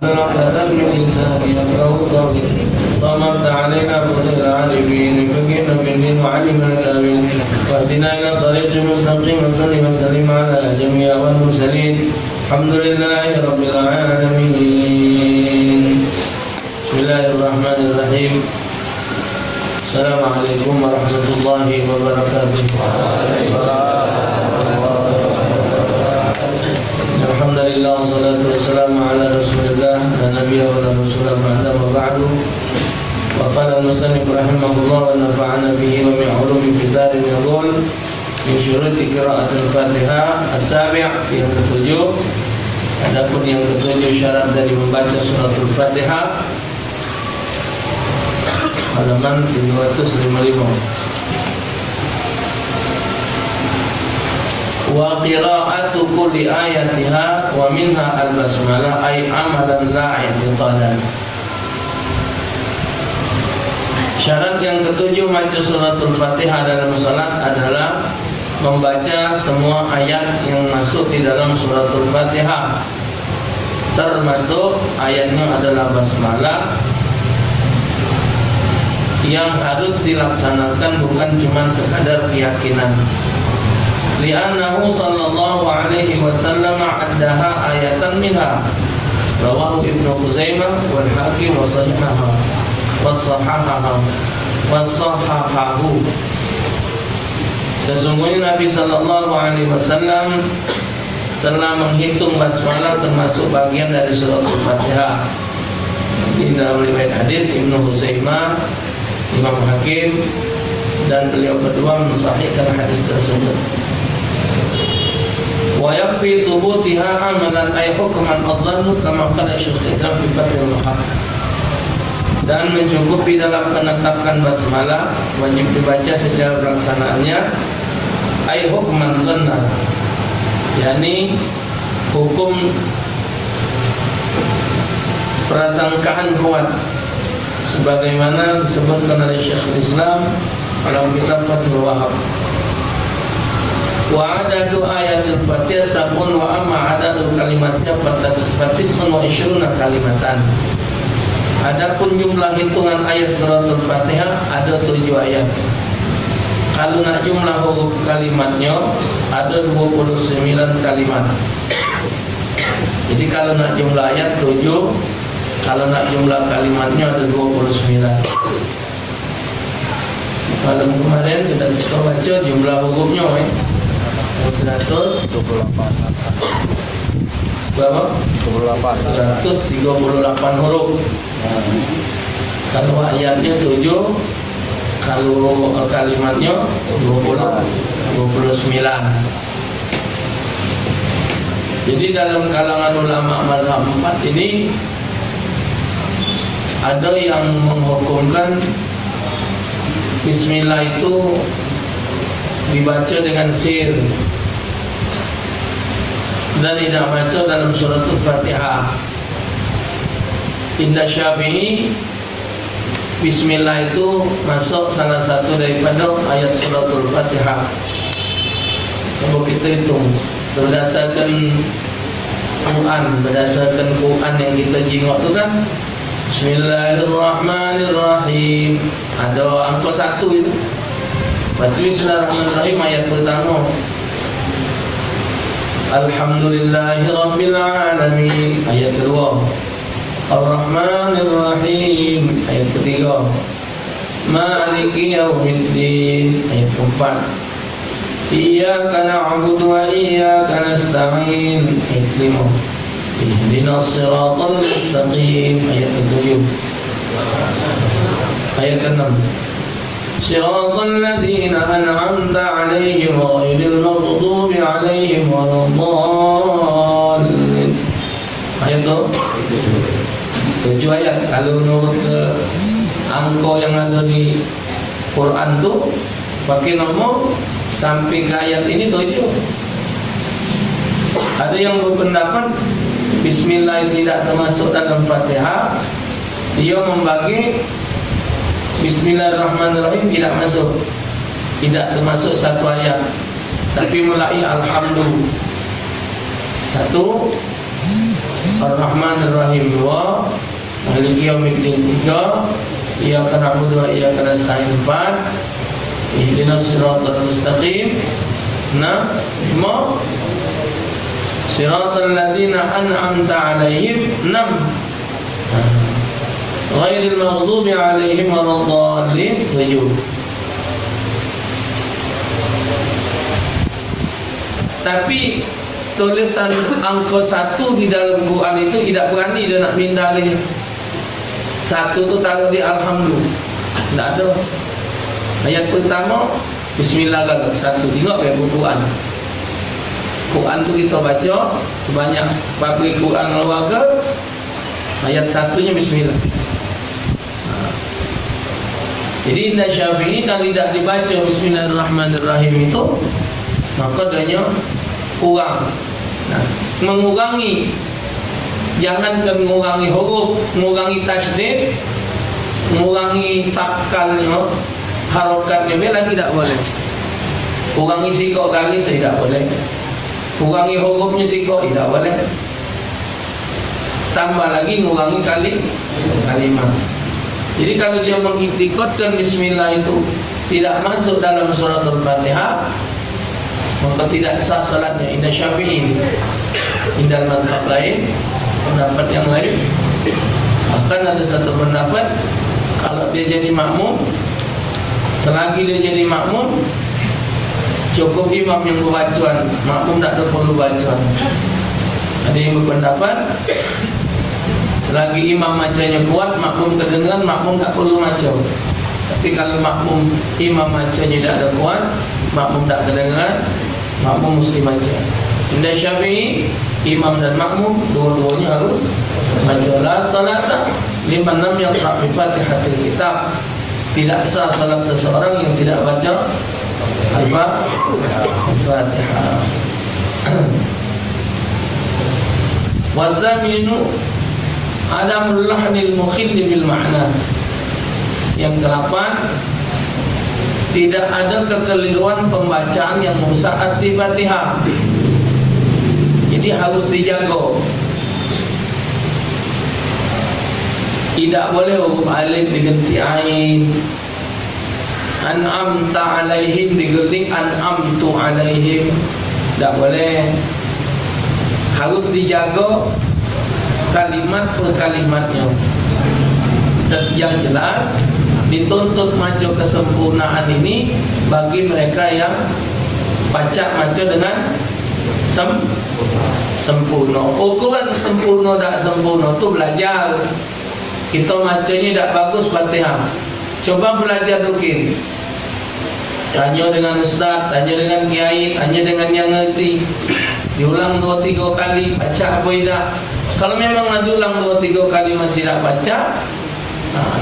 لم الإنسان يكره قولي طمرت علينا فضل العالمين فكنا بالدين وعلمنا الآمين واهدنا إلى طريق مستقيم وسلم على جميع والمرسلين الحمد لله رب العالمين. بسم الله الرحمن الرحيم. السلام عليكم ورحمة الله وبركاته. Alhamdulillah wassalatu wassalamu ala rasulillah wa nabiyya wa rasulullah ba'da wa ba'du. Wa qala al-musannif rahimahullah wa nafa'ana bihi wa min ulumi fid darin yaqul min syuruti qira'atul Fatihah as-sabi' yang ketujuh. Adapun yang ketujuh syarat dari membaca suratul Fatihah halaman 255. Wa qira'atu kulli ayatiha wa minha al-basmalah ay amalan la i'tiqadan. Syarat yang ketujuh membaca suratul Fatihah dalam salat adalah membaca semua ayat yang masuk di dalam suratul Fatihah, termasuk ayatnya adalah basmalah, yang harus dilaksanakan bukan cuma sekadar keyakinan. Li'annahu sallallahu alaihi wasallam addaha ayatan minha rawahu Ibnu Khuzaimah wal Hakim wa sahahahu. Sesungguhnya Nabi sallallahu alaihi wasallam telah menghitung basmalah termasuk bagian dari surat Al-Fatihah. Di dalam riwayat hadis Ibnu Khuzaimah, Imam Hakim, dan beliau berdua mensahihkan hadis tersebut. Wa yakfi subutiha amalan ay hukman adhannu kama qala Syekh Islam fi Fathul Muhaq. Dan mencukupi dalam penetapan basmalah wajib dibaca secara pelaksanaannya ay hukman dhanna, yakni hukum prasangkaan kuat sebagaimana disebutkan oleh Syekh Islam dalam kitab Fathul Wahab. Wa adadu ayatul Fatihah sabun wa amma adadu kalimatnya fatisman wa isyruna kalimatan. Adapun jumlah hitungan ayat suratul Fatihah ada 7 ayat. Kalau nak jumlah huruf kalimatnya ada 29 kalimat. Jadi kalau nak jumlah ayat 7, kalau nak jumlah kalimatnya ada 29. Malam kemarin sudah kita baca jumlah hurufnya 128. Berapa? 138 huruf. Kalau ayatnya 7, kalau kalimatnya 29. Jadi dalam kalangan ulama mazhab 4 ini ada yang menghukumkan bismillah itu dibaca dengan sir dan tidak masuk dalam suratul Fatihah. Indah Syafi'i, bismillah itu masuk salah satu daripada ayat suratul Fatihah. Kalau kita hitung berdasarkan Quran yang kita jingok tu kan, Bismillahirrahmanirrahim, ada angka 1 itu. Bismillahirrahmanirrahim ayat pertama. Alhamdulillahirabbil alamin ayat kedua. Ar-Rahmanirrahim ayat ketiga. Maliki yaumiddin ayat keempat. Iyyaka na'budu wa iyyaka nasta'in ayat kelima. Ihdinas siratal mustaqim ayat ketujuh. Ayat keenam. Siratal ladzina an'amta 'alaihim ghairil maghdubi 'alaihim waladdallin. Ayat 7 ayat. Kalau menurut angka yang ada di Quran tu pakai nombor sampai ke ayat ini 7. Ada yang berpendapat bismillah tidak termasuk dalam Fatihah. Dia membagi Bismillahirrahmanirrahim tidak masuk, tidak termasuk satu ayat, tapi mulai alhamdulillah. Satu, Ar-Rahman Ar-Rahim 2, Maliki Yaumiddin 3, Iyyaka na'budu wa iyyaka nasta'in 4, Ihdinas siratal mustaqim 6, 5, Siratal ladzina an'amta 'alaihim 6, Ghairil maghdubi 'alaihim waladdallin 7. Tapi tulisan angka 1 di dalam Quran itu tidak berani dia nak pindah lagi. 1 tu taruh di Alhamdulillah. Tak ada. Ayat pertama Bismillah gagal 1. Tengok ke buku Quran. Quran tu kita baca sebanyak pabrik Quran keluarga, ayat 1-nya Bismillah. Jadi Indah Syafi'i kalau tidak dibaca Bismillahirrahmanirrahim itu, maka adanya kurang. Mengurangi, jangankan mengurangi huruf, mengurangi tasydid, mengurangi sakalnya, harokatnya lagi tidak boleh. Kurangi sikok garis tidak boleh. Kurangi hurufnya sikok tidak boleh. Tambah lagi mengurangi kalimat. Jadi kalau dia mengiktikotkan Bismillah itu tidak masuk dalam suratul Fatihah, maka tidak sah salatnya. Indah Syafi'i, indah mazhab lain, pendapat yang lain, akan ada satu pendapat kalau dia jadi makmum, selagi dia jadi makmum, cukup imam yang berbacuan, makmum tak ada perlu bacuan. Ada yang berpendapat selagi imam macanya kuat, makmum kedengaran, makmum tak perlu macam. Tapi kalau imam macanya tidak ada kuat, makmum tak kedengaran, makmum mesti macam. Indah Syafi'i, imam dan makmum dua-duanya harus macam. La salata liman lam yaqra' bi Fatihatil Kitab. Tidak sah salat seseorang yang tidak baca Al-Fatihah. Wazaminu adamul lahnil mukhilli bil ma'na. Yang ke-8, tidak ada kekeliruan pembacaan yang merusak arti Fatihah. Jadi harus dijaga. Tidak boleh huruf alif diganti ain. An'amta 'alaihim diganti an'amtu 'alaihim. Tak boleh. Harus dijaga kalimat per kalimatnya. Dan yang jelas dituntut maca kesempurnaan ini bagi mereka yang baca maca dengan sempurna. Ukuran sempurna tak sempurna tu belajar. Kita macanya tak bagus Fatihah, coba belajar dukir. Tanya dengan ustaz, tanya dengan kiai, tanya dengan yang ngerti. Diulang 2-3 kali, baca apa tidak. Kalau memang nak diulang 2-3 kali masih tak baca,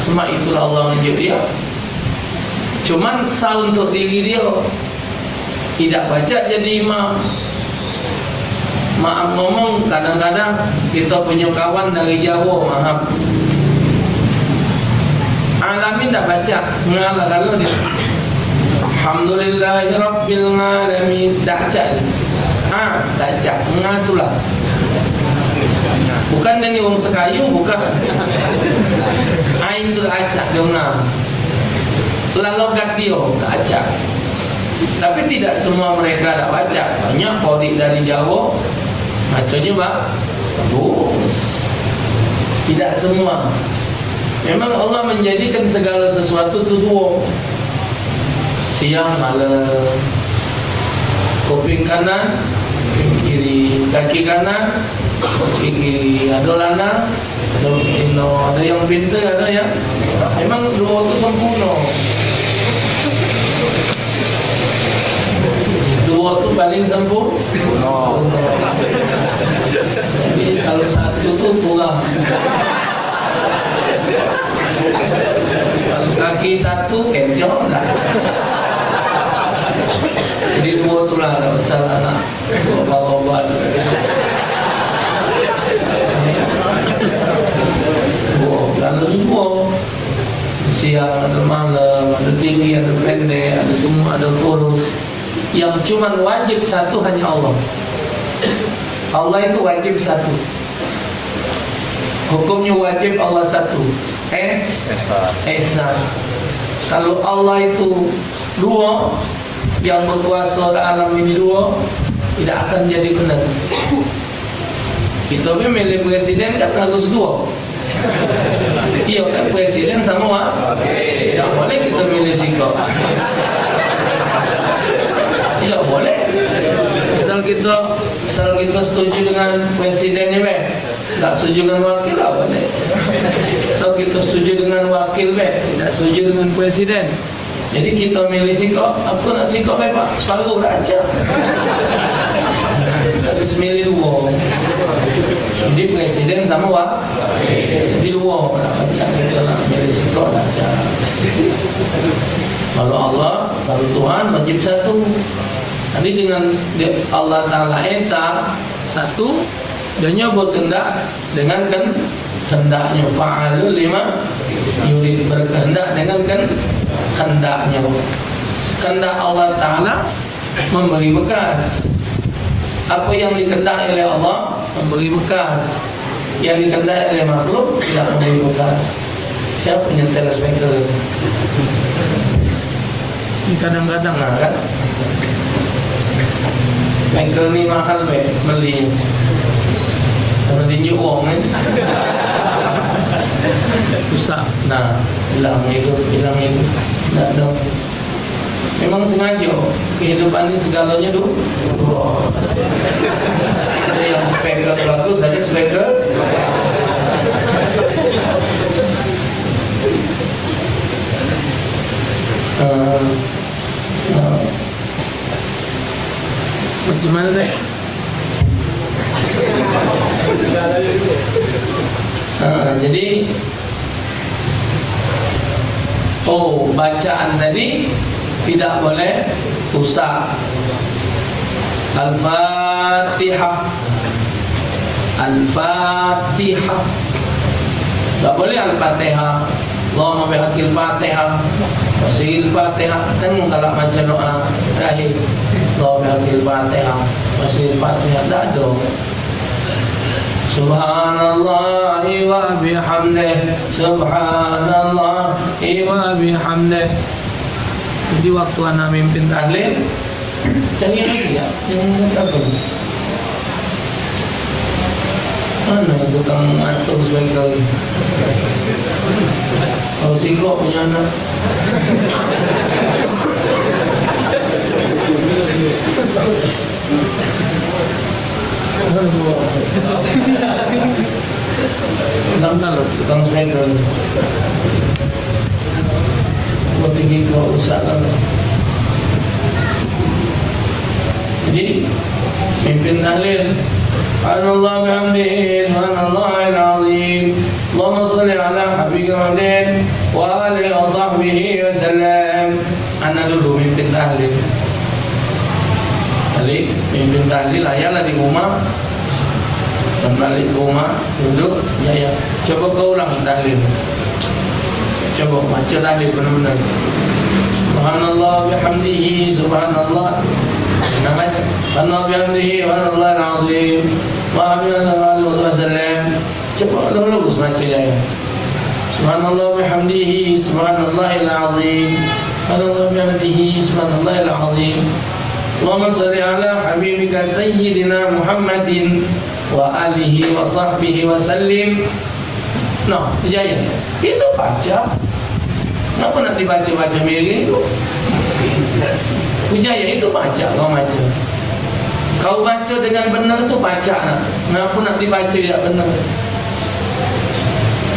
semak itulah Allah menjadi dia. Cuman sah untuk diri dia. Tidak baca jadi imam. Maaf ngomong, kadang-kadang kita punya kawan dari Jawa, maaf, Alamin tak baca, mengalah kalau dia Alhamdulillahirabbil alamin tak baca. Tak baca, mengatulah. Bukan dia ni orang sekayu, bukan. Ain tu acak dia ngah. Lalogat dia tak acak. Tapi tidak semua mereka tak baca. Banyak qari dari Jawa macamnya bagus. Tidak semua. Memang Allah menjadikan segala sesuatu itu dua, siang malam. Kuping kanan, kuping kiri. Kaki kanan, kaki kiri. Ada lanang, ada yang pintar, ada yang memang dua itu sempurna. Dua itu paling sempurna. Jadi kalau satu itu kurang. Kalau kaki satu kencok tak. Jadi dua tu lah, tak usah nak bawa-bawa. Kalau dua, siang ada malam, ada tinggi, ada pendek, ada gemuk, ada kurus. Yang cuma wajib satu hanya Allah. Allah itu wajib satu. Hukumnya wajib Allah satu. Esa. Kalau Allah itu dua, yang berkuasa alam ini dua, tidak akan jadi benar. Kita memilih presiden kan harus dua. Iya kan, presiden sama tidak boleh kita milih sikap. Tidak boleh. Misal kita setuju dengan presidennya, tidak setuju dengan wakil, tak boleh. Atau kita setuju dengan wakil, tidak setuju dengan presiden. Jadi kita milih sikap. Aku nak sikap Pak, separuh raja. Harus milih dua. Jadi presiden sama wakil. Jadi dua. Kita nak milih sikap raja. Kalau Allah, kalau Tuhan wajib satu. Nanti dengan Allah Ta'ala Esa satu, dia berkehendak dengan kehendaknya. Fa'alu lima yurid, berkehendak dengan kehendaknya. Kehendak Allah Ta'ala memberi bekas. Apa yang dikehendaki oleh Allah memberi bekas. Yang dikehendaki oleh makhluk tidak memberi bekas. Siapa nyetel speaker? Ini kadang-kadang kan speaker ni mahal beli. Kalau tinjuk uang kan susah. Nah, hilang itu. Tak ada. Memang sengaja kehidupan ini segalanya dulu. Ada yang speaker bagus, ada speaker macam mana teh? Jadi bacaan tadi tidak boleh rusak. Al-Fatihah. Tak boleh Al-Fatihah. Allahumma bihaqil Fatihah wasil Fatihah. Kan kalau macam doa terakhir, Allahumma bihaqil Fatihah wasil Fatihah, tak ada. Subhanallahi wa bihamdih, subhanallahi wa bihamdih. Jadi waktu anak mimpin tahlil, cari lagi ya, yang apa? Mana tukang atur speaker? Kalau singkok punya anak. Kenapa loh tukang speaker? Buat tinggi kau usahakan. Jadi mimpin tahlil, Subhanallah bihamdihi, subhanallahil azim, Allahumma salli ala habibika Muhammadin wa alihi wa sahbihi wa sallam. Anak dulu mimpin tahlil. Jadi mimpin tahlil ayalah di rumah, dan balik ke rumah duduk, ya. Coba kau ulang tahlil. Coba baca tahlil benar-benar. Subhanallah bihamdihi, subhanallah. Namanya Subhanallah bihamdihi, subhanallahil azim, wa alihi wa sallam. Coba dulu baca ya. Subhanallah bihamdihi, subhanallahil azim, subhanallah bihamdihi, subhanallahil azim. Allahumma salli ala habibika sayyidina Muhammadin wa alihi wa sahbihi wa sallim. Nah, jaya. Itu baca. Kenapa nak dibaca-baca miring itu? Pujaya itu baca, kau baca. Kau baca dengan benar itu baca. Kenapa nak dibaca tidak benar?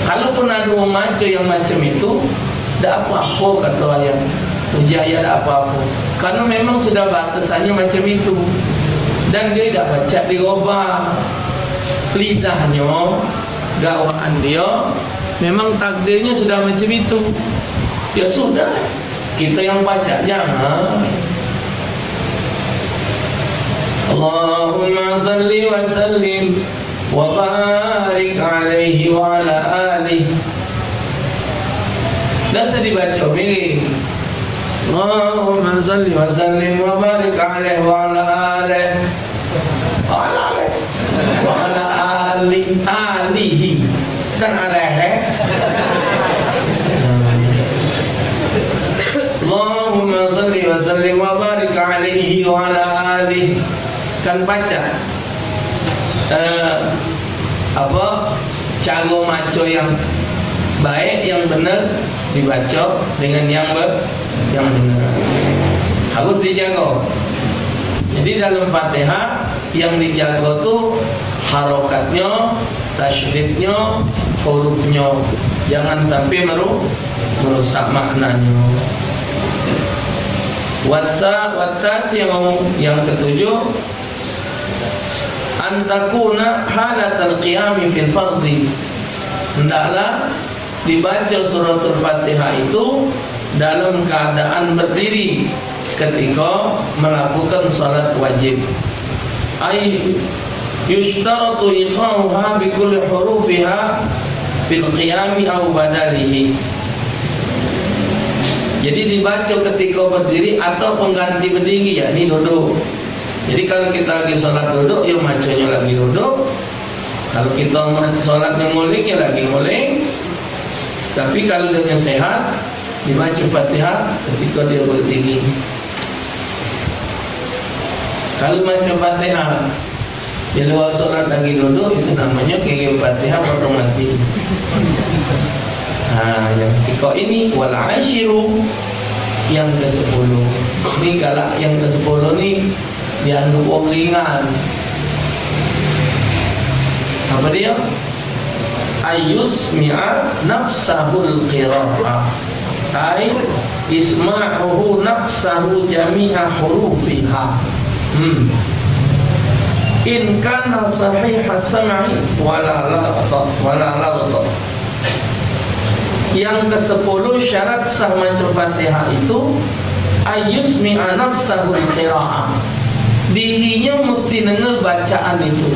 Kalaupun ada orang baca yang macam itu, tak apa-apa kata ayat. Pujaya tak apa-apa. Karena memang sudah batasannya macam itu. Dan dia tak baca dirubah. Lidahnya, gawaan dia, memang takdirnya sudah macam itu. Ya sudah, kita yang baca jangan. Allahumma salli wa sallim wa barik alaihi wa ala alihi. Dah sedih baca miring. Allahumma salli wa sallim wa barik alaihi wa ala alihi wa ala alihi. leher. Allahumma salli wa sallim wa barik alaihi wa ala alihi. Kan baca cara maco yang baik, yang benar dibaca dengan yang benar. Harus dijaga. Jadi dalam Fatihah yang dijaga tuh harokatnya, tasydidnya, hurufnya. Jangan sampai merusak maknanya. Watas yang ketujuh, antakuna halatal qiyami fil fardhi. Hendaklah dibaca suratul Fatihah itu dalam keadaan berdiri ketika melakukan salat wajib. Ay yushtaratu iqamuha bi kulli hurufiha fil qiyami aw badalihi. Jadi dibaca ketika berdiri atau pengganti berdiri, ya ini duduk. Jadi kalau kita lagi salat duduk, ya macanya lagi duduk. Kalau kita salatnya nguling, ya lagi nguling. Tapi kalau dia sehat, dibaca Fatihah ketika dia berdiri. Kalau baca Fatihah di luar sholat lagi duduk, itu namanya kayak Fatihah potong mati. Nah, yang siko ini wal ashiru, yang ke-10. Ini kalau yang ke-10 ini dianggap ringan. Apa dia? Ayusmi'a nafsahul qira'ah. Ay isma'uhu nafsahu jami'a hurufiha. In kana sahihas sam'i wala laghat. Yang ke-10 syarat sah baca Fatihah itu ayusmi'a nafsahul qira'ah. Dirinya mesti dengar bacaan itu.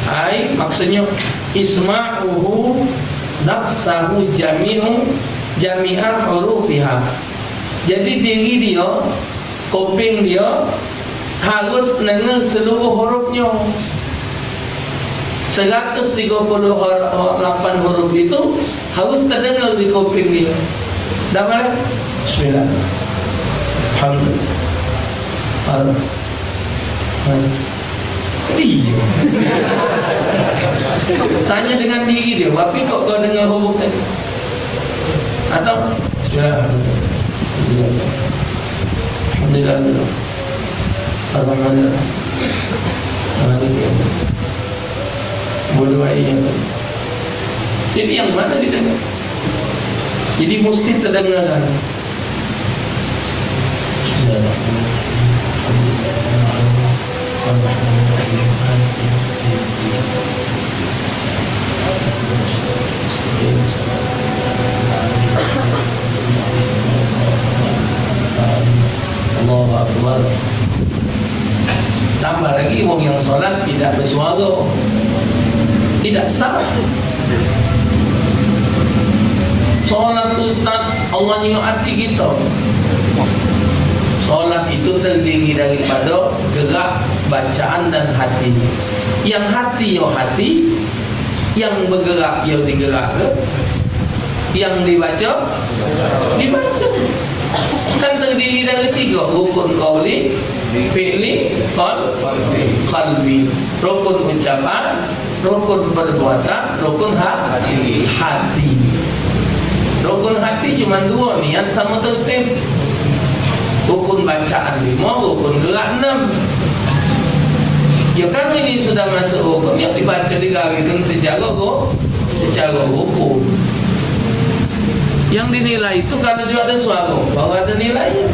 Ai maksudnya isma'uhu nafsahu jami'a hurufiha. Jadi diri dia, kuping dia harus dengar seluruh hurufnya. 138 huruf itu harus terdengar di kuping dia. Dah mana? Bismillah. Alhamdulillah. Iya. Tanya dengan diri dia, tapi kok kau dengar huruf tadi? Atau Alhamdulillah. Alhamdulillah. Alhamdulillah. Jadi yang mana didengar? Jadi mesti terdengar. Allahu Akbar. Tambah lagi wong yang sholat tidak bersuara, tidak sah. Sholat Ustaz, Allah nyuati kita. Sholat itu terdiri daripada gerak, bacaan dan hati. Yang hati ya hati, yang bergerak ya digerakkan, yang dibaca dibaca. Kan terdiri dari 3 rukun qauli, fi'li, qalbi. Rukun ucapan, rukun perbuatan, rukun hati. Rukun hati cuma 2, niat sama tertib. Rukun bacaan 5, rukun gerak 6. Ya kan ini sudah masuk rukun yang dibaca digawikan secara rukun. Yang dinilai itu kalau dia ada suara, bahwa ada nilainya.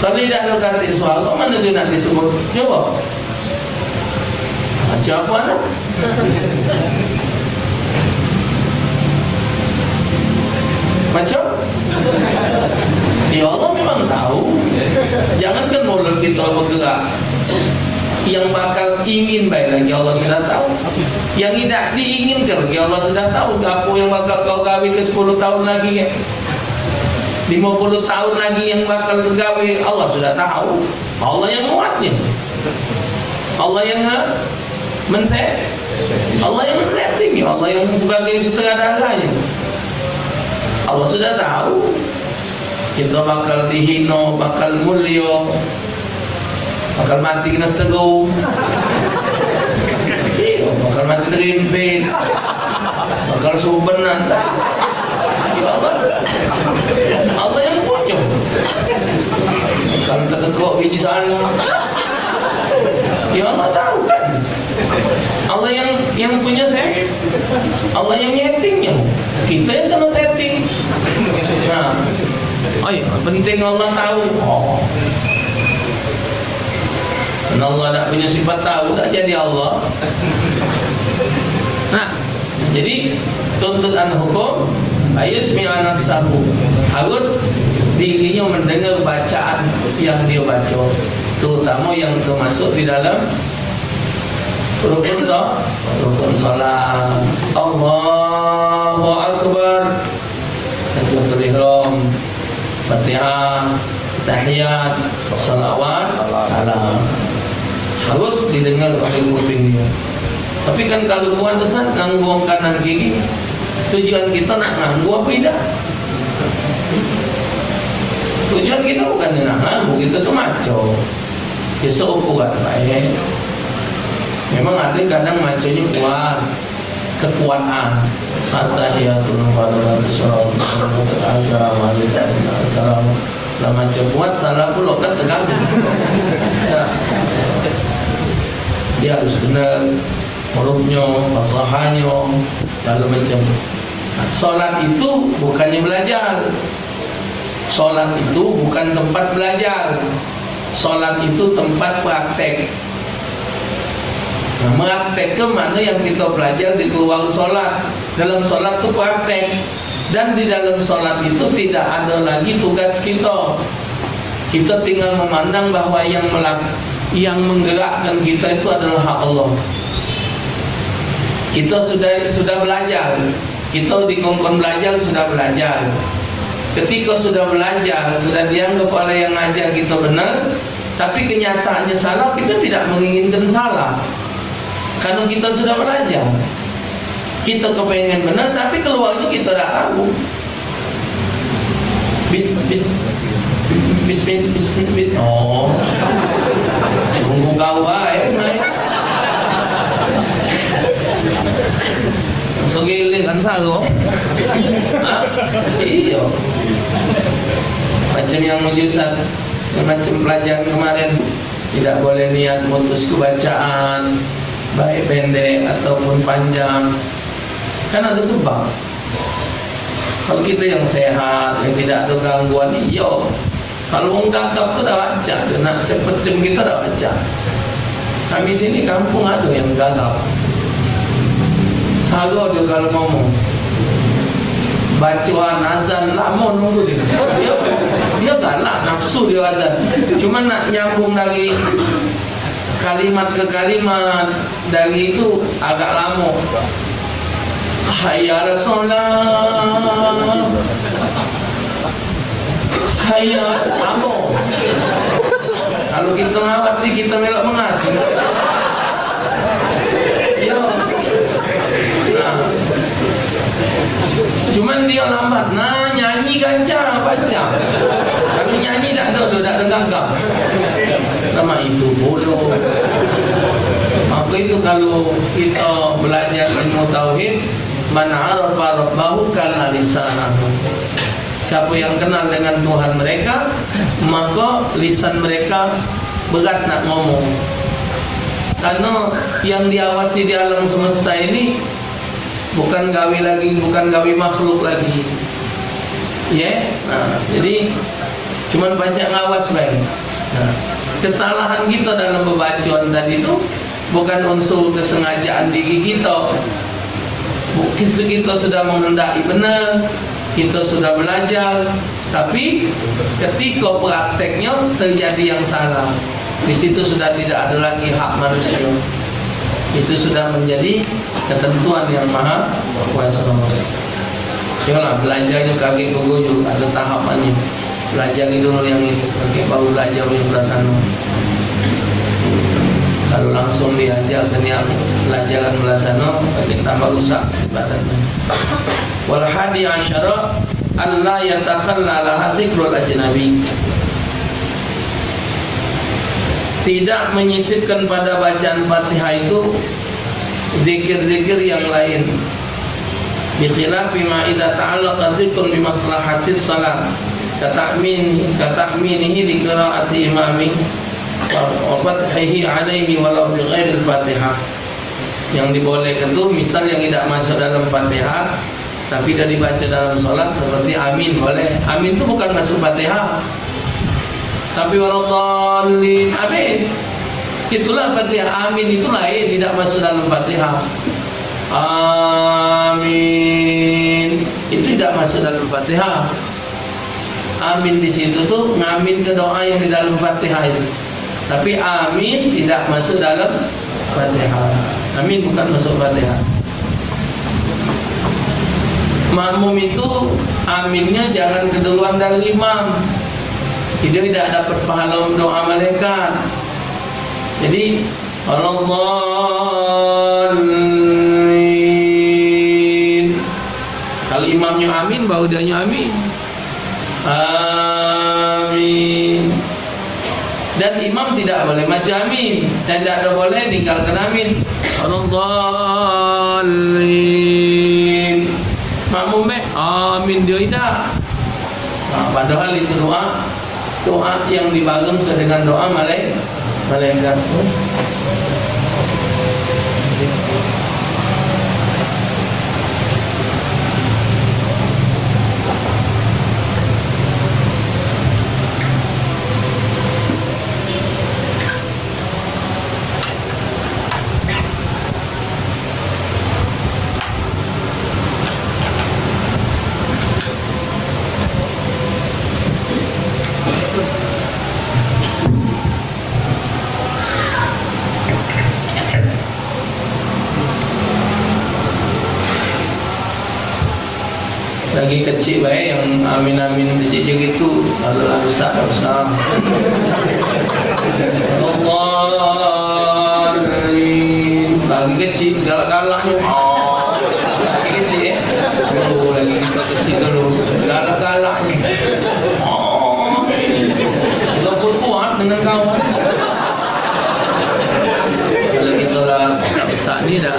Kalau tidak ada kata suara, mana dia nak disebut? Coba. Macam mana? Macam? Ya Allah memang tahu. Jangankan mulut kita bergerak. Yang bakal ingin baik lagi Allah sudah tahu. Yang tidak diinginkan lagi Allah sudah tahu. Apa yang bakal kau gawe ke 10 tahun lagi, 50 tahun lagi yang bakal gawe Allah sudah tahu. Allah yang muatnya, Allah yang Allah yang men-setting, ya Allah yang sebagai sutradaranya. Allah sudah tahu kita bakal dihina, bakal mulia, bakal mati kena setengah, bakal mati terimpit, bakal subenan. Ya Allah yang punya. Kalau terkekok biji salah, ya Allah tahu kan. Allah yang punya set, Allah yang nyetingnya. Kita yang kena setting. Nah, oh ya, penting Allah tahu. Oh. Dan Allah tak punya sifat tahu, tak jadi Allah. Nah, jadi tuntutan hukum ayusmi'a nafsahu, harus dirinya mendengar bacaan yang dia baca, terutama yang termasuk di dalam rukun salat. Allahu Akbar, takbiratul ihram, Fatihah, tahiyat, salawat, salam, harus didengar oleh kupingnya. Tapi kan kalau buat besar ngangguang kanan kiri, tujuan kita nak nganggu apa tidak? Tujuan kita bukan nak nganggu, kita tuh maco. Ya seukuran baik. Memang ada kadang maconya kuat, kekuatan. At-tahiyatul mubarakatuh, assalamualaikum. Lah maco kuat salah pula kan tegang. Dia harus benar hurufnya, fasahannya, lalu macam. Solat itu bukannya belajar. Solat itu bukan tempat belajar. Solat itu tempat praktek. Nah, praktek ke mana yang kita belajar di keluar solat. Dalam solat itu praktek. Dan di dalam solat itu tidak ada lagi tugas kita. Kita tinggal memandang bahwa yang menggerakkan kita itu adalah hak Allah. Kita sudah belajar. Kita dikongkon belajar, sudah belajar. Ketika sudah belajar, sudah dianggap oleh yang ngajar kita benar, tapi kenyataannya salah, kita tidak menginginkan salah. Karena kita sudah belajar. Kita kepengen benar, tapi keluarnya kita tidak tahu. Bismillah. Oh, tunggu kau baik. Sogilin kan sago. Iya. Macam yang mujizat, macam pelajaran kemarin, tidak boleh niat mutus kebacaan, baik pendek ataupun panjang. Kan ada sebab. Kalau kita yang sehat, yang tidak ada gangguan, iya. Kalau orang gagap tu dah baca, dia nak cepat kita dah baca. Kami sini kampung ada yang gagap. Salah dia kalau ngomong, bacaan azan lama nunggu dia. Dia galak, nafsu dia azan. Cuma nak nyambung dari kalimat ke kalimat, dari itu agak lama. Hayya ala solat, hayya lama. Kalau kita ngawasi, kita melak mengas. Ya. Cuman dia lambat. Nah, nyanyi gancang baca. Kalau nyanyi tak ada gagap. Sama itu bodoh. Maka itu kalau kita belajar ilmu tauhid, man arafa rabbahu kana lisanahu. Siapa yang kenal dengan Tuhan mereka, maka lisan mereka berat nak ngomong. Karena yang diawasi di alam semesta ini bukan gawi lagi, bukan gawi makhluk lagi. Ya, nah, jadi cuman baca ngawas baik. Nah, kesalahan kita dalam pembacaan tadi itu bukan unsur kesengajaan diri kita. Mungkin kita sudah menghendaki benar, kita sudah belajar, tapi ketika prakteknya terjadi yang salah, di situ sudah tidak ada lagi hak manusia. Itu sudah menjadi ketentuan yang maha kuasa. Janganlah belajarnya kakek gogojo, ada tahapannya. Belajar dulu yang itu, kakek baru belajar yang belasano. Kalau langsung diajar dengan pelajaran belasano, kita tambah rusak ibadahnya. Wal hadi asyara alla yatakhallala dzikrul ajnabi. Tidak menyisipkan pada bacaan Fatihah itu zikir-zikir yang lain. Bi khilafi ma idza ta'allaqa dzikrun bi maslahatis shalah. Kata'minihi li qira'ati imami wa fathihi alaihi walau bi ghairil Fatihah. Yang dibolehkan itu misal yang tidak masuk dalam Fatihah tapi dia dibaca dalam salat seperti amin boleh. Amin itu bukan masuk Fatihah. Tapi waladhdallin habis. Itulah Fatihah. Amin itu lain, tidak masuk dalam Fatihah. Amin itu tidak masuk dalam Fatihah. Amin di situ tuh ngamin ke doa yang di dalam Fatihah itu. Tapi amin tidak masuk dalam Fatihah. Amin bukan masuk Fatihah. Makmum itu aminnya jangan keduluan dari imam. Dia tidak dapat pahala doa malaikat. Jadi Waladhdallin. Kalau imamnya amin, baru dia amin. Amin. Dan imam tidak boleh baca amin dan tidak boleh tinggalkan amin. Waladhdallin. Makmum amin dia tidak. Nah, padahal itu doa yang dibangun dengan doa malaikat. Lagi kecil baik yang amin-amin kecil gitu. Kalau besar usah. Allahuakbar. Lagi kecil segala-galanya. Lagi kecil ya. Lagi kecil dulu. Segala-galanya. Walaupun kuat dengan kawan. Kalau kita lah besar ni dah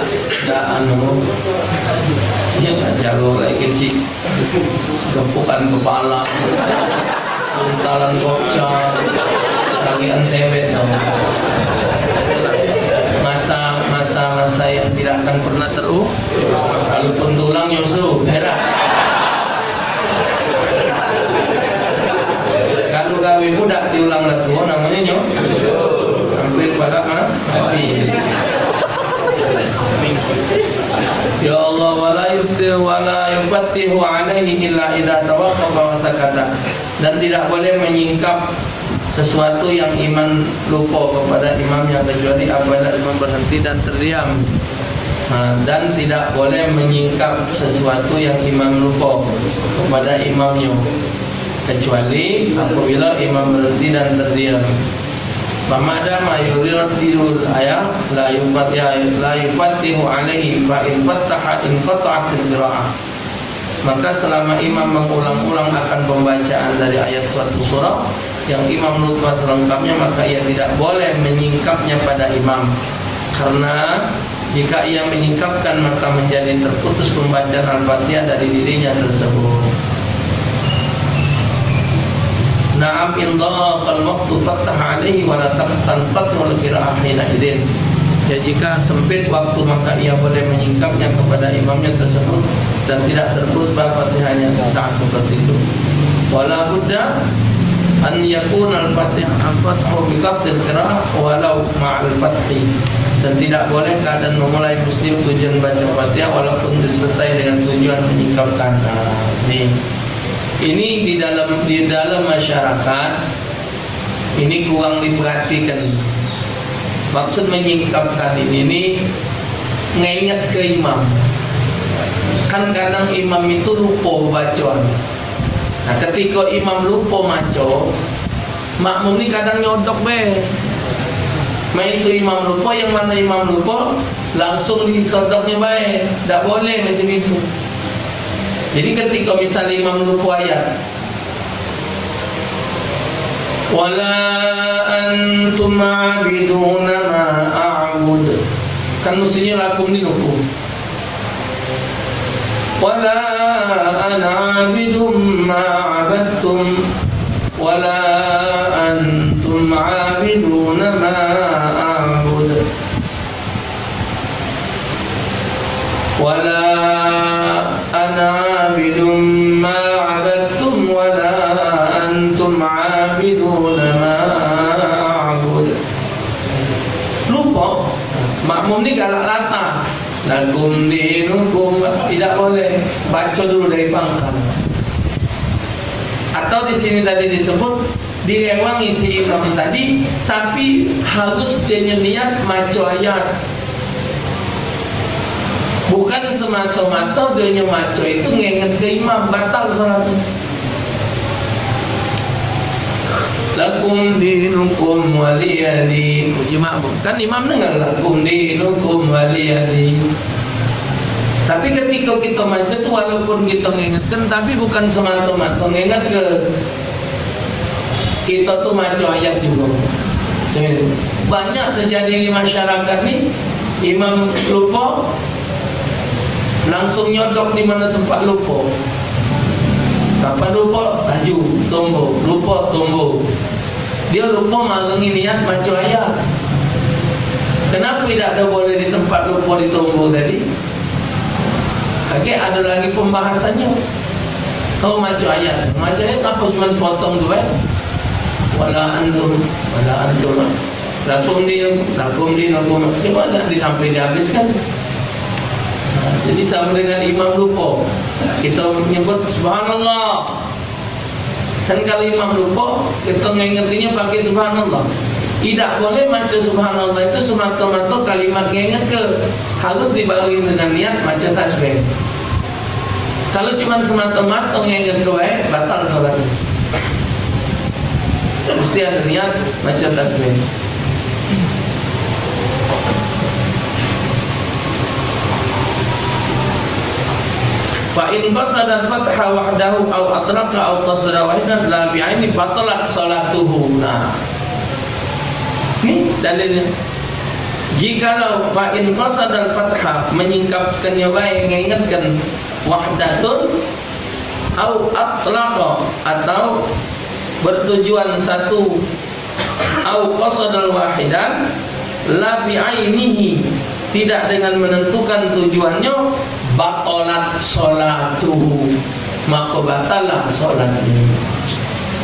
ya tak jago lagi kecil. Gempukan kepala, buntalan gocang, bagian sewet. Masa yang tidak akan pernah walaupun tulang nyusu merah. Kalau gawe budak diulang lagi namanya nyusu sampai pada mati. Ya Allah wala yufattihu alaihi illa idza tawaqqafa wa sakata. Dan tidak boleh menyingkap sesuatu yang iman lupa kepada imamnya kecuali apabila imam berhenti dan terdiam. Dan tidak boleh menyingkap sesuatu yang imam lupa kepada imamnya kecuali apabila imam berhenti dan terdiam. Famada ma yuridul ayat la yufattihu alaihi fa in fattaha in qata'at al-qira'ah. Maka selama imam mengulang-ulang akan pembacaan dari ayat suatu surah yang imam lupa selengkapnya, maka ia tidak boleh menyingkapnya pada imam. Karena jika ia menyingkapkan maka menjadi terputus pembacaan Al-Fatihah dari dirinya tersebut. Na'am indaqal waqtu fattaha alaihi wa la tanqatu al-qira'ah hina idzin. Ya, jika sempit waktu maka ia boleh menyingkapnya kepada imamnya tersebut dan tidak terputus Fatihahnya saat seperti itu. Wala budda an yakuna al-fathu bi qasdil qira'ah walau ma'al fathi. Dan tidak boleh keadaan memulai muslim tujuan baca Fatihah walaupun disertai dengan tujuan menyingkapkan. Ini di dalam masyarakat ini kurang diperhatikan. Maksud menyingkapkan ini ngingat ke imam. Kan kadang imam itu lupa bacaan. Nah, ketika imam lupa maco, makmum ini kadang nyodok be. Main itu imam lupa, yang mana imam lupa langsung disodoknya baik. Tak boleh macam itu. Jadi ketika misalnya imam lupa ayat, wala antum a'biduna ma a'bud, kan mestinya lakum dinukum. Wala ana a'bidum ma a'badtum, wala antum a'biduna ma a'bud, wala ana a'bidum ma a'badtum, wala antum a'biduna ma a'bud. Lupa, makmum ni galak latah. Lakum dinukum, tidak boleh, baca dulu dari pangkal. Atau di sini tadi disebut direwangi si imam tadi, tapi harus dia niat maca ayat. Bukan semata-mata dia maca itu nginget ke imam, batal salatnya. Lakum dinukum waliyadin. Cuma kan imam dengar lakum dinukum waliyadin. Tapi ketika kita baca tu walaupun kita mengingatkan, tapi bukan semata-mata mengingat ke kita tu baca ayat juga. Banyak terjadi di masyarakat ni, imam lupa langsung nyodok di mana tempat lupa. Kapan lupa? Laju, tombol, lupa, tombol. Dia lupa malengi niat baca ayat. Kenapa tidak ada boleh di tempat lupa di tombol tadi? Okey, ada lagi pembahasannya. Kau baca ayat. Baca ayat apa cuma sepotong tu wala antum, wala antum. Lakum dinukum. Cuma tak sampai dihabiskan. Jadi sama dengan imam lupa, kita menyebut subhanallah. Dan kalau imam lupa, kita mengingatnya pakai subhanallah. Tidak boleh baca subhanallah itu semata-mata kalimat ingat ke, harus dibarengi dengan niat baca tasbih. Kalau cuma semata-mata ingat ke baik, batal salatnya. Mesti ada niat baca tasbih. Fa in qasada al-fatha wahdahu aw atraqa aw qasada wahidan la bi'aini batalat salatuhu. Nah, ini dalilnya. Jikalau fa in qasada al-fatha menyingkapkannya baik, mengingatkan wahdatun aw atlaqa atau bertujuan satu, aw qasada al-wahidan la bi'ainihi tidak dengan menentukan tujuannya, batalat salatuhu, maka batalah salatnya.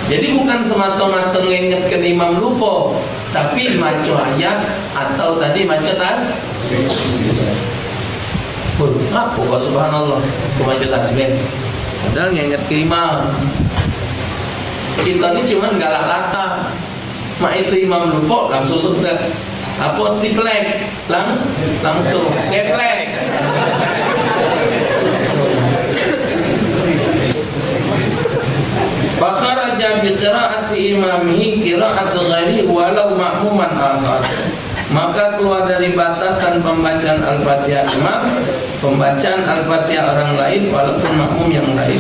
Jadi bukan semata-mata mengingatkan imam lupa, tapi baca ayat atau tadi baca tasbih. Apa kau subhanallah, kau baca tasbih, padahal mengingat ke imam. Kita ni cuma galak lata, mak itu imam lupa langsung sudah apa tiplek langsung geplek. Fakharaja bi qiraati imamihi qiraat ghairi walau ma'muman akhar. Maka keluar dari batasan pembacaan Al-Fatihah imam, pembacaan Al-Fatihah orang lain walaupun makmum yang lain.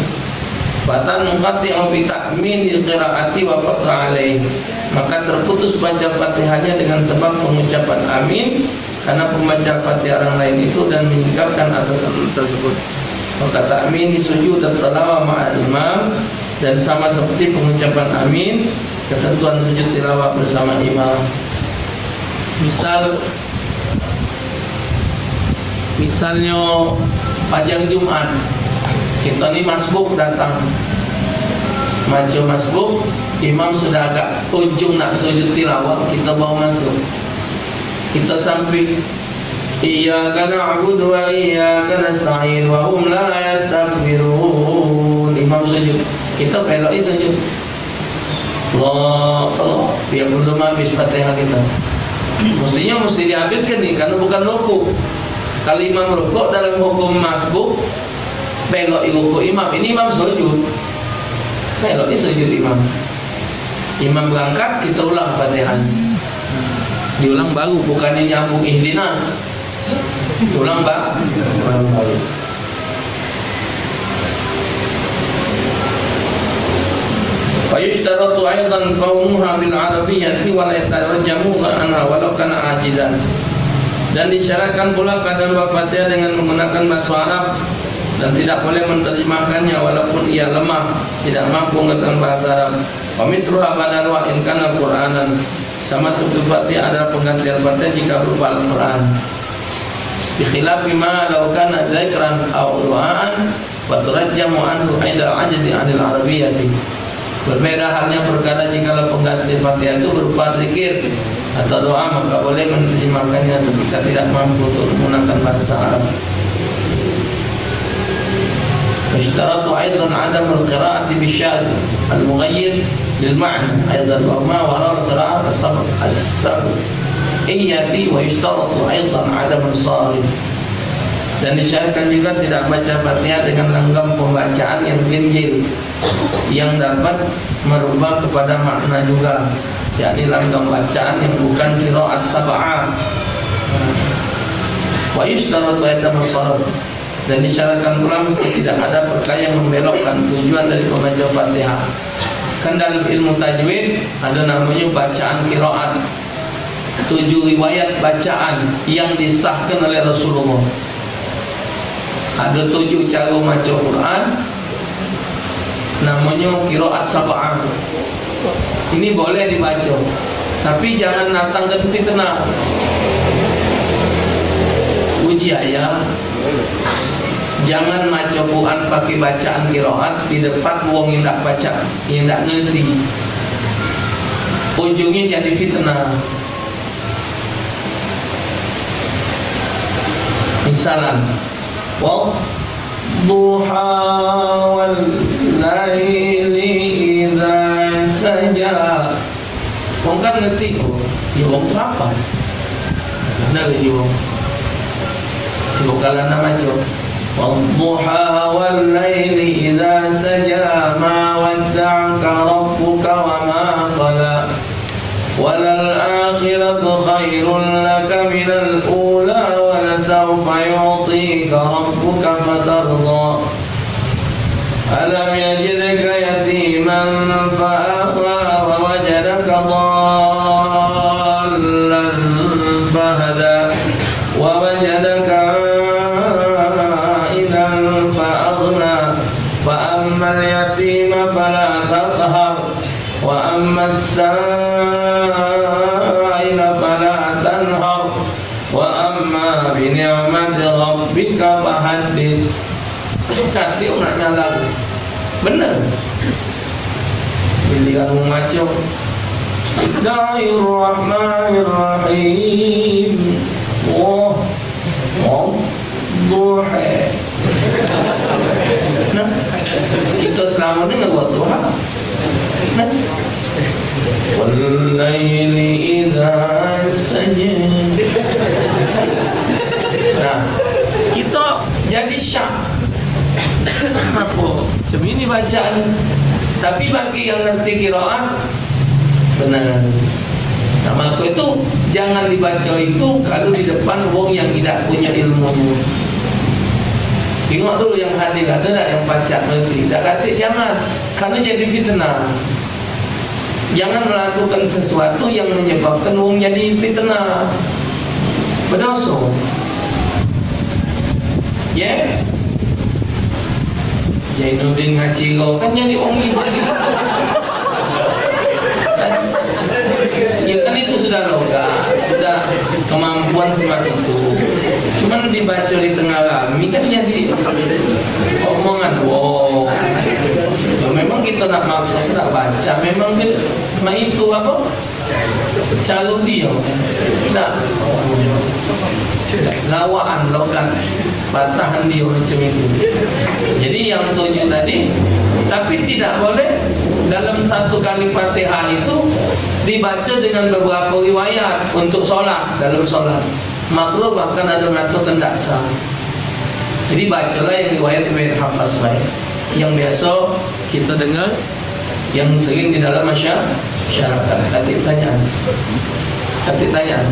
Batan muqati'u bi ta'min qiraati wa fatra alaih. Maka terputus baca Fatihahnya dengan sebab pengucapan amin karena pembaca Fatihah orang lain itu dan menyingkapkan atas tersebut. Maka ta'min sujud tilawah ma'al imam, dan sama seperti pengucapan amin ketentuan sujud tilawah bersama imam. Misalnya pajang Jumat, kita ni masbuk datang, maju masbuk, imam sudah agak ujung nak sujud tilawah, kita bawa masuk, kita sampai iyyaka na'budu wa iyyaka nasta'in wa hum la yastakbirun. Imam sujud, kita belok sujud. Allah, biar belum habis Fatihah kita. Mestinya mesti dihabiskan nih, karena bukan rukuk. Kalau imam rukuk dalam hukum masbuk, belok rukuk imam. Ini imam sujud, belok sujud imam. Imam berangkat, kita ulang Fatihah. Diulang baru, bukannya nyambung ihdinas. Diulang baru. Fayushtaratu aidan qawmuha bil arabiyyati wa la yatarjamu anha walau kana ajizan. Dan disyaratkan pula keadaan Al-Fatihah dengan menggunakan bahasa Arab dan tidak boleh menerjemahkannya walaupun ia lemah, tidak mampu menggunakan bahasa Arab. Pamisruha badal wa in kana Qur'anan, sama seperti Fatihah adalah pengganti Al-Fatihah jika berupa Al-Quran. Bikhilafi ma law kana dzikran aw du'aan wa turajjamu anhu ainda ajzi 'anil arabiyyati. Berbeda halnya perkara jika pengganti Fatihah itu berupa zikir atau doa, maka boleh menerjemahkannya jika tidak mampu untuk menggunakan bahasa Arab. Ishtaratu aidan 'adam al-qira'ati bisyad al-mughayyir lil ma'na aidan wa ma wara al-qira'at as-sab'iyyati wa ishtaratu aidan 'adam al-sarif. Dan disyaratkan juga tidak baca Fatihah dengan langgam pembacaan yang ganjil yang dapat merubah kepada makna juga, yakni langgam bacaan yang bukan qiraat sab'ah. Wa yustaratu aidan as-sarf. Dan disyaratkan pula mesti tidak ada perkara yang membelokkan tujuan dari membaca Fatihah. Kan dalam ilmu tajwid ada namanya bacaan qiraat, 7 riwayat bacaan yang disahkan oleh Rasulullah. Ada 7 cara membaca Quran, namanya qiraat sab'ah. Ini boleh dibaca, tapi jangan datangkan fitnah. Uji ayat, jangan baca Quran pakai bacaan qiraat di depan wong yang tak baca, yang tak ngerti. Ujungnya jadi fitnah. Misalan, wadduha wal laili idza saja. Wong kan ngerti, ya wong apa? Benar ke wong? Sebab kalau nama jo, wadduha wal laili idza saja ma wadda'aka rabbuka wa ma qala walal akhiratu khairun laka minal ula wa lasawfa yu'tika rabbuka fatarda alam yajidka yatiman fa'awa wa wajadaka dhallan fahada wa wajadaka aidan fa'aghna fa ammal yatima fala taqhar wa ammas sa'ila fala tanhar wa amma bi ni'mati rabbika fahaddits. Kata nak nyala benar. Bila kamu baca Bismillahirrahmanirrahim, duha. Nah, kita selama ni nak buat duha. Nah, wal-laili idza saja. Nah, kita jadi syak. Apa? Semini bacaan. Tapi bagi yang ngerti qiraat benar. Nah, maka itu jangan dibaca itu kalau di depan wong yang tidak punya ilmu. Tengok dulu yang hadir, ada tak yang baca ngerti? Tak kata jangan, karena jadi fitnah. Jangan melakukan sesuatu yang menyebabkan wong jadi fitnah, berdosa. Ya, Jainuddin ngaji kau kan jadi wong ini. Ya kan itu sudah logam, sudah kemampuan seperti itu. Cuman dibaca di tengah kami kan jadi omongan. Wow, memang kita nak maksud tak baca. Memang itu apa? Calon dia. Tak. Lawaan lokan batahan dia macam itu. Jadi yang 7 tadi, tapi tidak boleh dalam satu kali Fatihah itu dibaca dengan beberapa riwayat untuk solat. Dalam solat makruh, bahkan ada mengatakan tak sah. Jadi bacalah yang riwayat hafaz baik, yang biasa kita dengar yang sering di dalam masyarakat. Katik tanyaan. Katik tanyaan.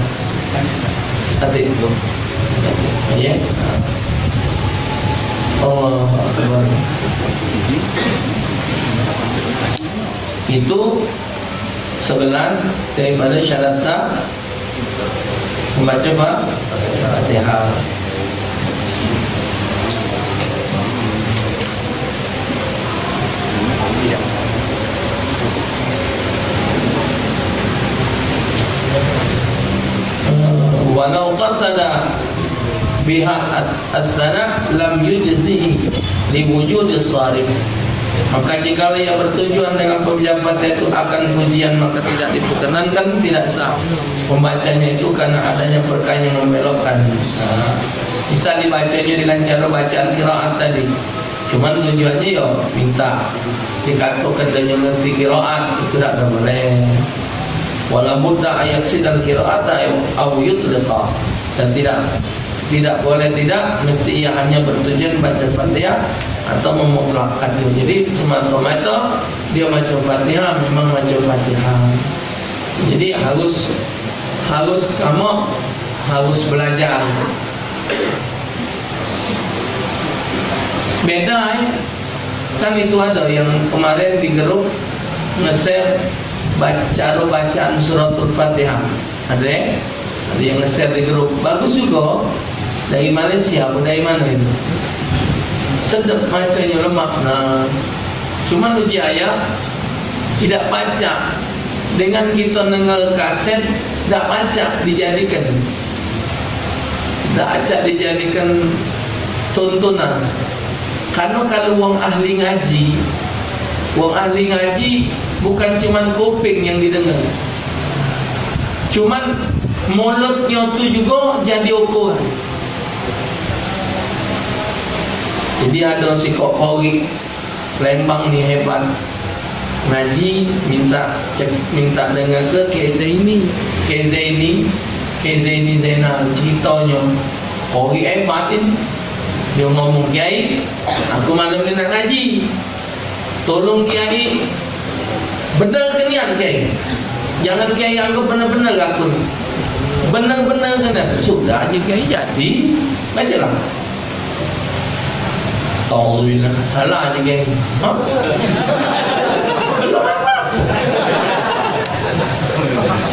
Katik itu. Ya. Allah Akbar. Itu 11 daripada syarat sah membaca Fatihah. Walau qasada biha as-sana lam yujzihi liwujudi sharif. Maka jika ia bertujuan dengan pembacaan Fatihah itu akan pujian, maka tidak diperkenankan, tidak sah membacanya itu karena adanya perkara yang membelokkan. Bisa dibacanya dengan cara bacaan qiraat tadi, cuman tujuannya ya minta dikatakan dia ngerti qiraat, itu tidak boleh. Wala budda ayat sidal qiraata au yutliqa, dan tidak boleh tidak mesti ia hanya bertujuan baca Fatihah atau memutlakkan. Jadi semata-mata dia baca Fatihah memang baca Fatihah. Jadi harus kamu harus belajar. Beda kan itu ada yang kemarin di grup nge-share cara bacaan suratul Fatihah. Ada yang nge-share di grup. Bagus juga. Dari Malaysia, dari mana itu? Sedap bacanya, lemak. Nah, cuma uji ayat tidak baca. Dengan kita dengar kaset, tidak baca dijadikan. Tidak baca dijadikan tontonan. Karena kalau orang ahli ngaji bukan cuma kuping yang didengar. Cuman mulutnya itu juga jadi ukuran. Jadi ada psikologi Lembang ni hebat, ngaji minta dengar ke Zaini Zainal ceritanya orang hebat ini. Dia ngomong, Kiai, aku malam ni nak ngaji, tolong Kiai benarkan niat Kiai. Jangan Kiai anggap benar-benar aku. Benar-benar kena. Sudah aja Kiai jadi. Bacalah. Alhamdulillah. Salah aja Kiai.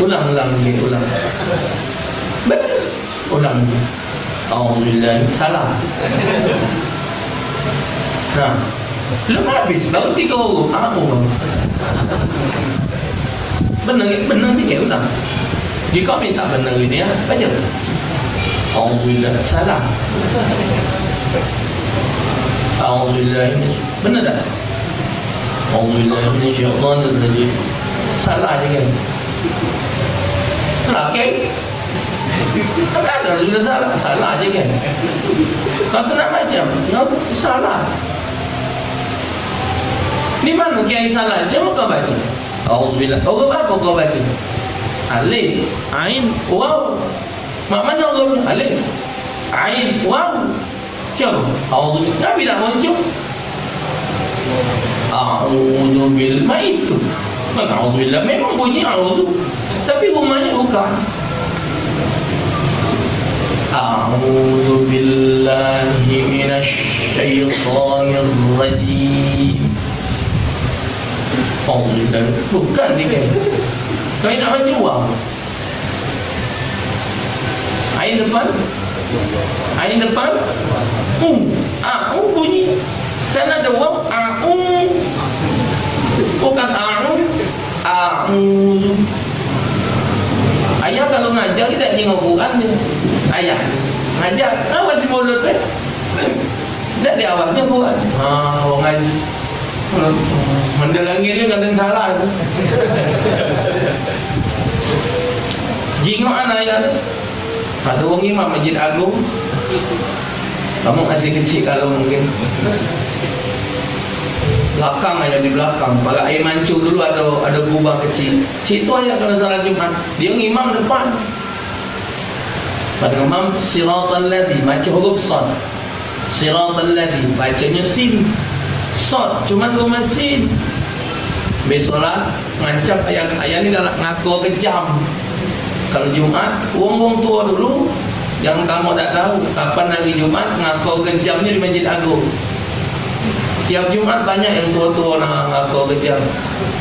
Ulang Kiai, ulang. Ulang. Alhamdulillah. Salah. Nah, belum habis. Baru 3 huruf. Aku bang. Benar je Kiai, ulang. Jika minta benar ini ya, baca. Alhamdulillah. Salah. Alhamdulillah. Benar tak? Alhamdulillah. Minasyaitanirrajim. Salah je Kiai. Salah Kiai. Tak ada sudah salah je Kiai. Kau nak macam, salah. Di mana Kiai salah? Coba kau baca. Alhamdulillah. Kau apa kau baca? Alif, Ain, Waw. Mak mana orang Alif, Ain, Waw. Coba. Alhamdulillah. Nabi tak muncul. A'udzubillah itu. Alhamdulillah memang bunyi a'udzu. Tapi rumahnya bukan. A'udzubillahi minasyaitonir rajim. Alhamdulillah. Bukan dia. Kau nak baca Waw. Ain depan. Bunyi. Kan ada Waw. Bukan Ayah kalau ngajar tidak tengok Quran je. Ayah ngajar, apa si mulut ni? Tak dia awasnya Quran. Orang ngaji. Mendalangi dia kadang salah tu. Jingok ayat. Ada orang imam Masjid Agung. Kamu masih kecil kalau mungkin. Belakang aja di belakang. Pada air mancur dulu ada kubah kecil. Situ aja kalau salat Jumat. Dia imam depan. Pada imam siratal ladzi baca huruf sad. Siratal ladzi bacanya sin. Sad cuma rumah sin. Besolah ngancap ayah ni galak ngaku kejam. Kalau Jumat, wong tua dulu yang kamu tak tahu kapan hari Jumat ngaku kejamnya di Masjid Agung. Tiap Jumat banyak yang tua-tua nak ngaku kejam.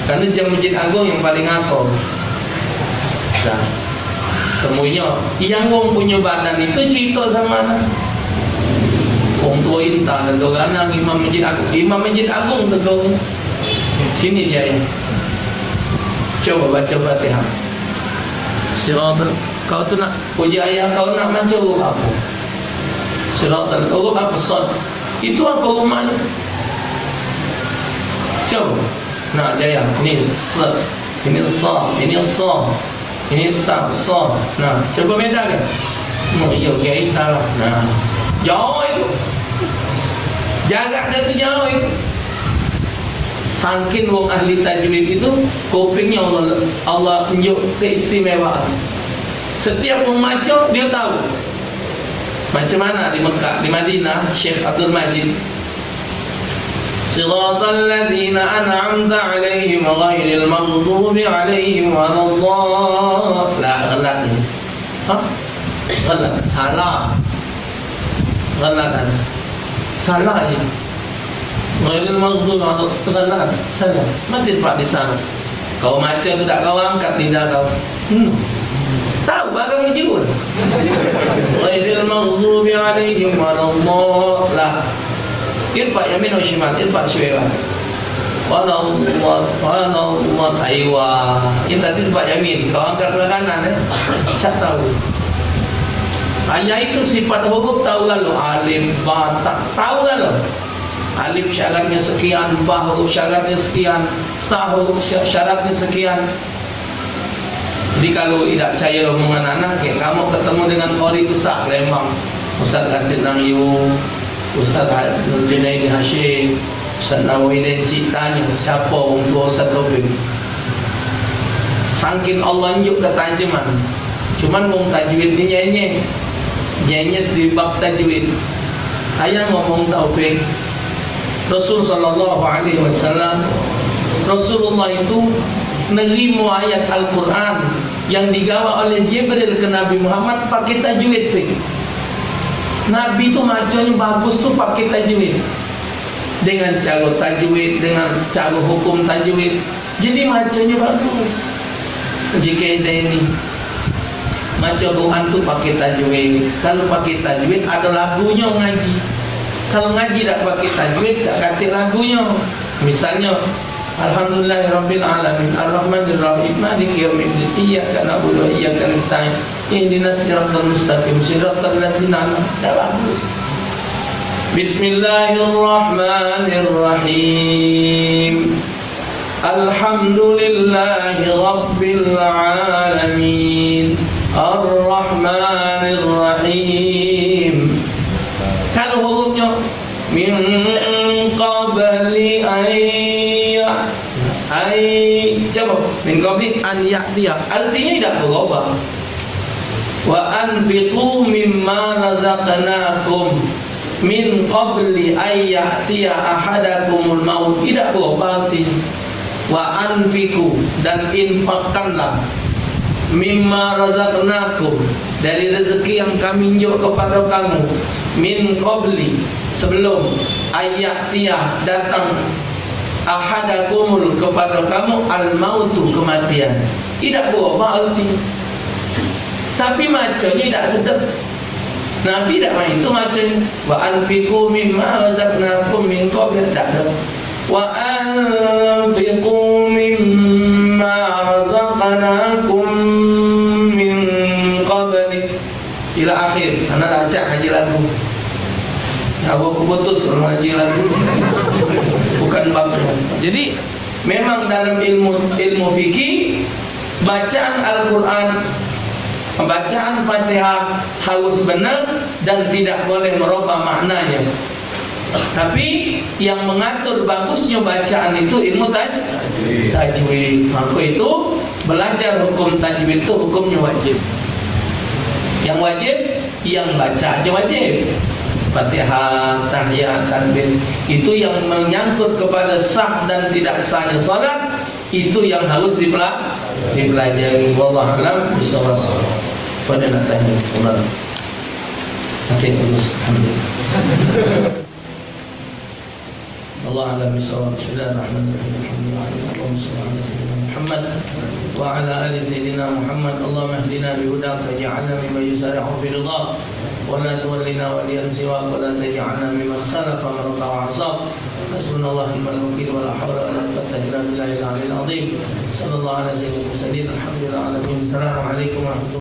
Karena jam Masjid Agung yang paling ngaku. Nah, temunya yang wong punya badan itu cerita sama anak. Wong tua intan tegur anak Imam Masjid Agung. Imam Masjid Agung tegur. Sini dia ya. Coba baca Fatihah. Siratal, kau tu nak puji ayah kau nak baca huruf apa? Siratal, huruf apa? Sad. Itu apa hurufnya? Coba. Nah, jaya. Ini sad, ini sa, ini sa, ini sa, sa. Nah, coba bedakan. Iya, okay, salah. Nah, jauh itu. Jaga dia tu jauh itu. Sangkin wong ahli tajwid itu kupingnya Allah tunjuk keistimewaan. Setiap membaca dia tahu. Macam mana di Mekah, di Madinah, Syekh Abdul Majid. Siratal ladzina an'amta 'alaihim ghairil maghdubi 'alaihim waladdallin. La ghalat. Hah? Ghalat. Salah. Ghalat. Salah ini. Ghairil maghdubi 'alaihim salah. Mati pak di sana. Kau macam tu tak kau angkat lidah kau. Tahu bagang ni juga. Ghairil maghdubi 'alaihim waladdallin. Lah. Irfa yamin wa shimal, irfa syu'ira. Wallahu aywa. Ini tadi irfa yamin, kau angkat ke kanan cak tahu. Ayah itu sifat huruf tahu lalu alif, ba, tak tahu lalu. Alif syaratnya sekian, ba huruf syaratnya sekian, sa huruf syaratnya sekian. Jadi kalau tidak percaya omongan anak, kamu ketemu dengan qari besar Lembang, Ustaz Rasid Nangyu, Ustaz Junaidi Hashim, Ustaz Nawidin Citanya, siapa orang tua Ustaz Robin. Sangkin Allah nunjuk ketajaman. Cuman wong tajwid ni nyenyes di bab tajwid. Ayah ngomong taufik. Rasul sallallahu alaihi wasallam, Rasulullah itu menerima ayat Al-Quran yang digawa oleh Jibril ke Nabi Muhammad pakai tajwid. Nabi tu macamnya bagus tu pakai tajwid. Dengan cara tajwid, dengan cara hukum tajwid. Jadi macamnya bagus. Jika ini macam Quran tu pakai tajwid. Kalau pakai tajwid ada lagunya ngaji. Kalau ngaji tak pakai tajwid tak kata lagunya. Misalnya Alhamdulillahirabbil alamin arrahmanir rahim maliki yaumiddin iyyaka na'budu wa iyyaka nasta'in ihdinas siratal mustaqim siratal ladzina an'amta 'alaihim. Bismillahirrahmanirrahim. Alhamdulillahi rabbil alamin arrahmanir rahim. Kalau hurufnya min qabli coba min qabli an ya'tiya, artinya tidak berubah. Wa anfiqu mimma razaqnakum min qabli ay ya'tiya ahadakumul maut, tidak berubah artinya. Wa anfiqu, dan infakkanlah, mimma razaqnakum, dari rezeki yang kami unjuk kepada kamu, min qabli, sebelum ayatiya, datang, ahadakumul, kepada kamu, al-mautu, kematian. Tidak berubah arti, tapi macamnya tidak sedap. Nabi tidak main itu macamnya. Wa anfiqu mimma razaqnakum min qabli, tak ada. Wa anfiqu mimma razaqnakum min qabli ila akhir. Anak dah ajak haji lagu. Aku putus kalau haji lagu. Bukan babnya. Jadi memang dalam ilmu fikih, bacaan Al-Quran, bacaan Fatihah harus benar dan tidak boleh merubah maknanya. Tapi yang mengatur bagusnya bacaan itu ilmu tajwid. Maka itu belajar hukum tajwid itu hukumnya wajib. Yang wajib, yang baca aja wajib. Fatihah, tahiyat, takbir, itu yang menyangkut kepada sah dan tidak sahnya salat, itu yang harus dipelajari. Wallahu a'lam bishawab. Pada tanya ulang. Alhamdulillah. Allah a'lam bishawab. Bismillahirrahmanirrahim. Allahumma shalli ala sayyidina Muhammad wa ala ali sayyidina Muhammad. Allahumma ihdina bihudaka waj'alna mimman yusari'u fi ridhak wa la tuwallina waliyan siwak wa la taj'alna mimman khalafa marqa wa 'asab. Hasbunallahu wa ni'mal wakeel wa la hawla wa la quwwata illa billahil 'aliyyil 'azim. Sallallahu alaihi wa sallam. Alhamdulillah. Assalamualaikum warahmatullahi wabarakatuh.